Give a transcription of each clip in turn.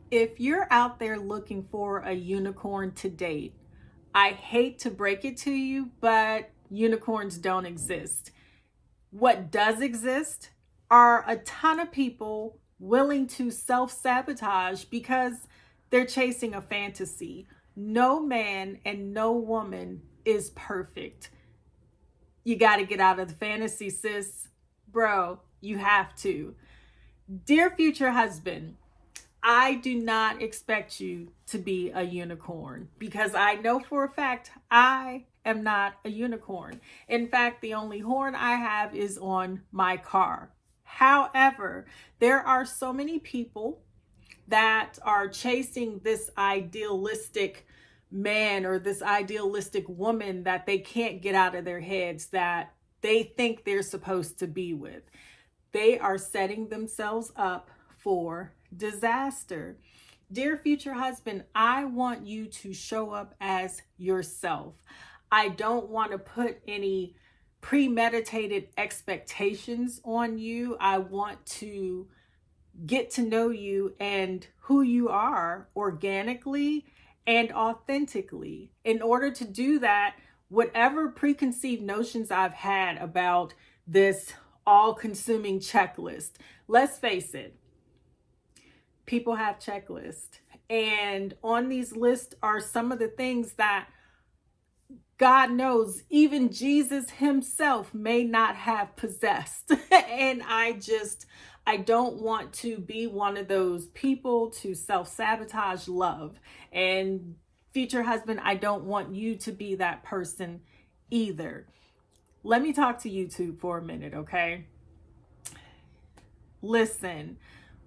If you're out there looking for a unicorn to date, I hate to break it to you, but unicorns don't exist. What does exist are a ton of people willing to self sabotage because they're chasing a fantasy. No man and no woman is perfect. You got to get out of the fantasy, sis. Bro, you have to. Dear future husband, I do not expect you to be a unicorn because I know for a fact I am not a unicorn. In fact, the only horn I have is on my car. However, there are so many people that are chasing this idealistic man or this idealistic woman that they can't get out of their heads that they think they're supposed to be with. They are setting themselves up for disaster. Dear future husband, I want you to show up as yourself. I don't want to put any premeditated expectations on you. I want to get to know you and who you are organically and authentically. In order to do that, whatever preconceived notions I've had about this all consuming checklist, let's face it, people have checklists. And on these lists are some of the things that God knows even Jesus himself may not have possessed. And I don't want to be one of those people to self-sabotage love. And future husband, I don't want you to be that person either. Let me talk to you two for a minute, okay? Listen,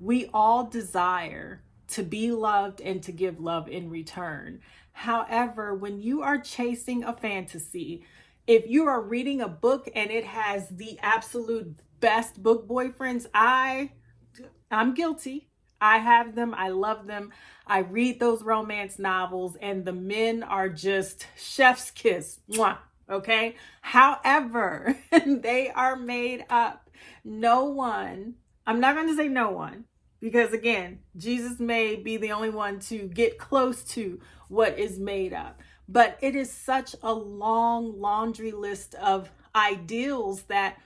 we all desire to be loved and to give love in return. However, when you are chasing a fantasy, if you are reading a book and it has the absolute best book boyfriends, I'm guilty. I have them. I love them. I read those romance novels and the men are just chef's kiss. Mwah. Okay. However, they are made up. No one, I'm not going to say no one, because again, Jesus may be the only one to get close to what is made up. But it is such a long laundry list of ideals that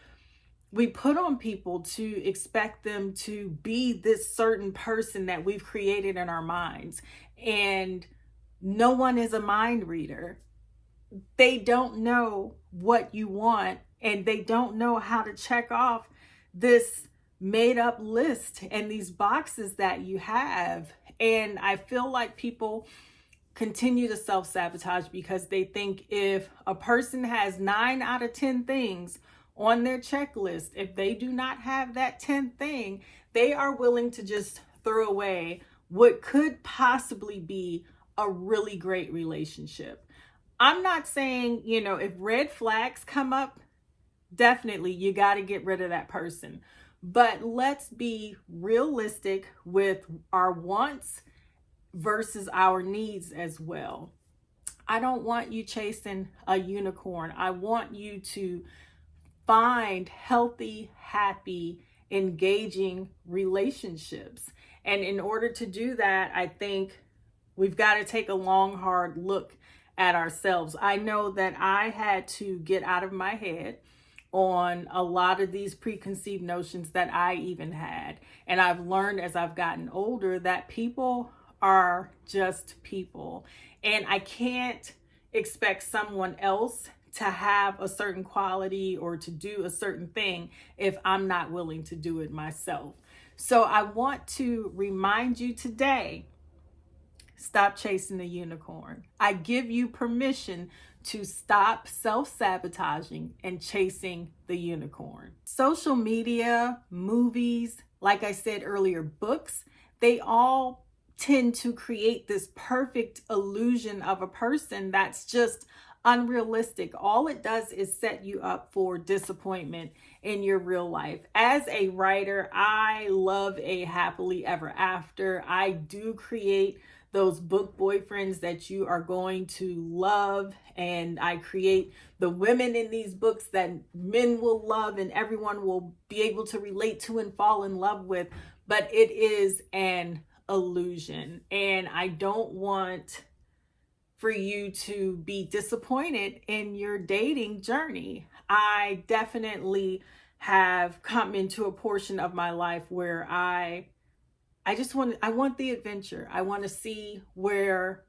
we put on people to expect them to be this certain person that we've created in our minds. And no one is a mind reader. They don't know what you want and they don't know how to check off this made up list and these boxes that you have. And I feel like people continue to self-sabotage because they think if a person has 9 out of 10 things on their checklist, if they do not have that 10th thing, they are willing to just throw away what could possibly be a really great relationship. I'm not saying, if red flags come up, definitely you got to get rid of that person. But let's be realistic with our wants versus our needs as well. I don't want you chasing a unicorn. I want you to find healthy, happy, engaging relationships. And in order to do that, I think we've got to take a long, hard look at ourselves. I know that I had to get out of my head on a lot of these preconceived notions that I even had. And I've learned as I've gotten older that people are just people. And I can't expect someone else to have a certain quality or to do a certain thing if I'm not willing to do it myself. So I want to remind you today, stop chasing the unicorn. I give you permission to stop self-sabotaging and chasing the unicorn. Social media, movies, like I said earlier, books, they all tend to create this perfect illusion of a person that's just unrealistic. All it does is set you up for disappointment in your real life. As a writer, I love a happily ever after. I do create those book boyfriends that you are going to love, and I create the women in these books that men will love and everyone will be able to relate to and fall in love with. But it is an illusion. And I don't want for you to be disappointed in your dating journey. I definitely have come into a portion of my life where I want the adventure. I want to see where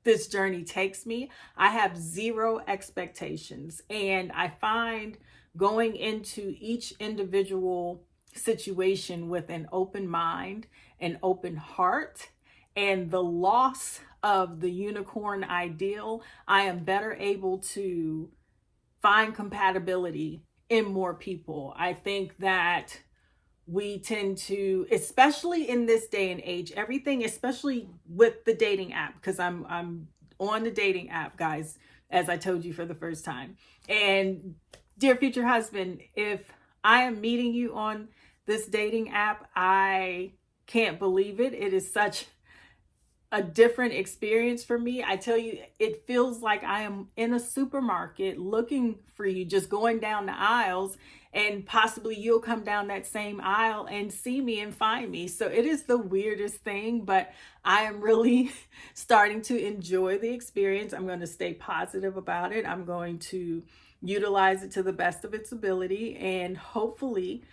this journey takes me. I have zero expectations, and I find going into each individual situation with an open mind, an open heart, and the loss of the unicorn ideal, I am better able to find compatibility in more people. I think that we tend to, especially in this day and age, everything, especially with the dating app, because I'm on the dating app, guys, as I told you for the first time. And dear future husband, if I am meeting you on this dating app, I can't believe it. It is such a different experience for me. I tell you, it feels like I am in a supermarket looking for you, just going down the aisles, and possibly you'll come down that same aisle and see me and find me. So it is the weirdest thing, but I am really starting to enjoy the experience. I'm going to stay positive about it. I'm going to utilize it to the best of its ability, and hopefully,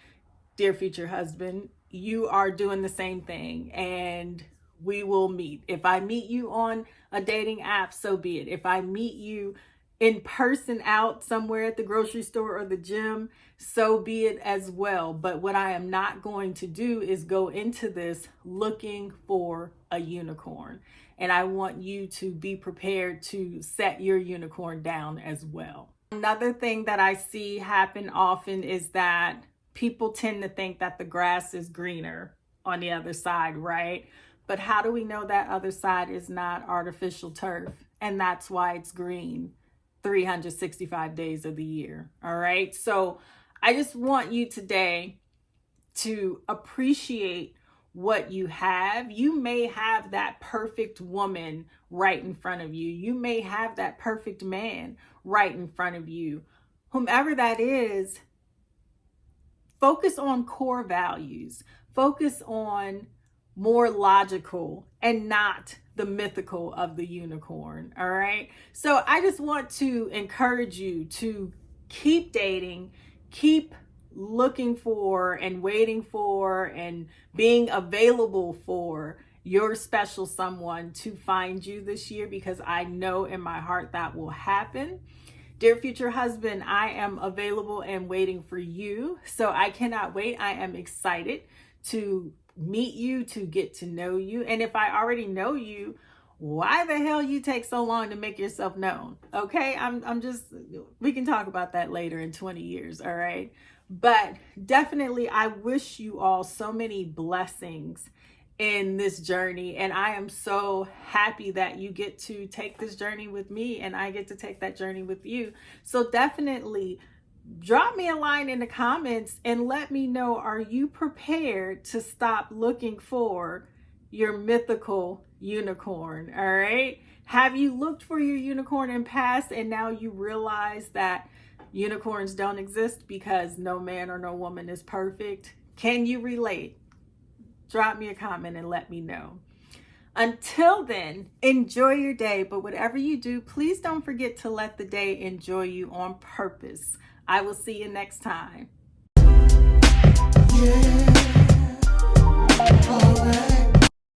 dear future husband, you are doing the same thing, and we will meet. If I meet you on a dating app, so be it. If I meet you in person out somewhere at the grocery store or the gym, so be it as well. But what I am not going to do is go into this looking for a unicorn. And I want you to be prepared to set your unicorn down as well. Another thing that I see happen often is that people tend to think that the grass is greener on the other side, right? But how do we know that other side is not artificial turf? And that's why it's green 365 days of the year. All right. So I just want you today to appreciate what you have. You may have that perfect woman right in front of you. You may have that perfect man right in front of you. Whomever that is, focus on core values. Focus on more logical and not the mythical of the unicorn. All right. So I just want to encourage you to keep dating, keep looking for and waiting for and being available for your special someone to find you this year, because I know in my heart that will happen. Dear future husband, I am available and waiting for you. So I cannot wait. I am excited to meet you, to get to know you. And if I already know you, why the hell you take so long to make yourself known? Okay, I'm just, we can talk about that later in 20 years, all right? But definitely, I wish you all so many blessings in this journey. And I am so happy that you get to take this journey with me and I get to take that journey with you. So definitely drop me a line in the comments and let me know, are you prepared to stop looking for your mythical unicorn? All right. Have you looked for your unicorn in past and now you realize that unicorns don't exist because no man or no woman is perfect? Can you relate? Drop me a comment and let me know. Until then, enjoy your day. But whatever you do, please don't forget to let the day enjoy you on purpose. I will see you next time. Yeah. All right.